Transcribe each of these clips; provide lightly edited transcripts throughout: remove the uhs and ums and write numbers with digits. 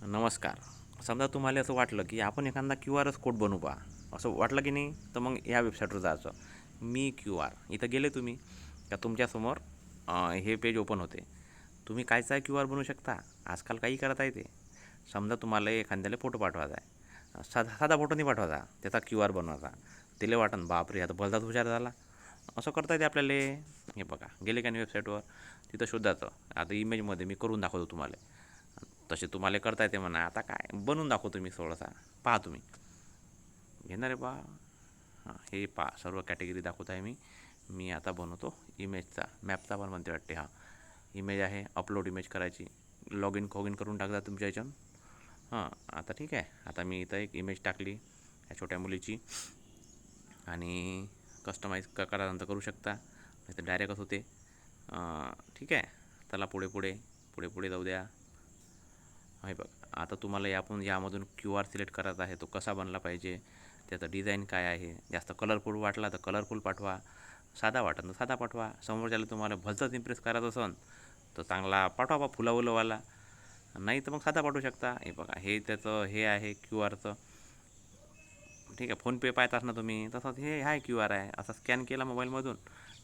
नमस्कार. समजा तुम्हाला असं वाटलं की आपण एखादा QR कोड बनवू बा, असं वाटलं की नाही, तर मग ह्या वेबसाईटवर जायचं. मी QR इथं गेले तुम्ही का तुमच्यासमोर हे पेज ओपन होते. तुम्ही कायचा QR बनवू शकता. आजकाल काही करता येते. समजा तुम्हाला एखाद्याला फोटो पाठवायचा आहे, साधा साधा फोटो नाही पाठवायचा, त्याचा QR बनवायचा. तिला वाटन बापरे आता भलताच हुशार झाला, असं करता येते आपल्याला. हे बघा, गेले का नाही वेबसाईटवर, तिथं शोधायचं. आता इमेजमध्ये मी करून दाखवतो तुम्हाला. तसे तुम्हाला करता येते म्हणा. आता काय बनवून दाखवतो मी थोडासा, पहा तुम्ही. घेणार आहे पहा. हां, हे पहा, सर्व कॅटेगरी दाखवत आहे मी. मी आता बनवतो इमेजचा, मॅपचा पण म्हणते वाटते. हां, इमेज आहे, अपलोड इमेज करायची. लॉग इन करून टाकता तुमच्या ह्याच्यानं. हां, आता ठीक आहे. आता मी इथं एक इमेज टाकली ह्या छोट्या मुलीची, आणि कस्टमाइज करायचं करू शकता, नाही तर डायरेक्टच होते. ठीक आहे. चला पुढे पुढे पुढे पुढे जाऊ द्या. आहे बघ, आता तुम्हाला यामधून QR सिलेक्ट करायचा आहे. तो कसा बनला पाहिजे, त्याचं डिझाईन काय आहे. जास्त कलरफुल वाटला तर कलरफुल पाठवा, साधा वाटत तर साधा पाठवा. समोरच्याला तुम्हाला भलतंच इम्प्रेस करायचं असन तर चांगला पाठवा बा, फुलावुलंवाला. नाही तर मग साधा पाठवू शकता. हे बघा, हे त्याचं हे आहे QRचं. ठीक आहे. फोनपे पाहतात ना तुम्ही, तसंच हे आहे QR आहे. असा स्कॅन केला मोबाईलमधून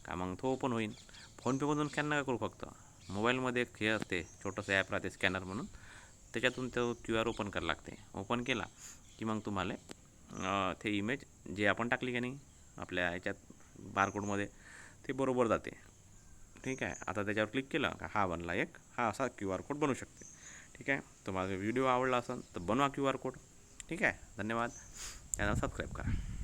का मग तो ओपन होईल. फोनपेमधून स्कॅन नका करू. फक्त मोबाईलमध्ये एक हे असते, छोटंसं ॲप राहते स्कॅनर म्हणून, त्याच्यातून तो QR ओपन करायला लागते. ओपन केला की मग तुम्हाला ते इमेज जे आपण टाकली की नाही आपल्या ह्याच्यात बारकोडमध्ये, ते बरोबर जाते. ठीक आहे. आता त्याच्यावर क्लिक केलं का हा बनला एक, हा असा QR कोड बनवू शकते. ठीक आहे. तुम्हाला व्हिडिओ आवडला असेल तर बनवा QR कोड. ठीक आहे. धन्यवाद. चॅनल सबस्क्राईब करा.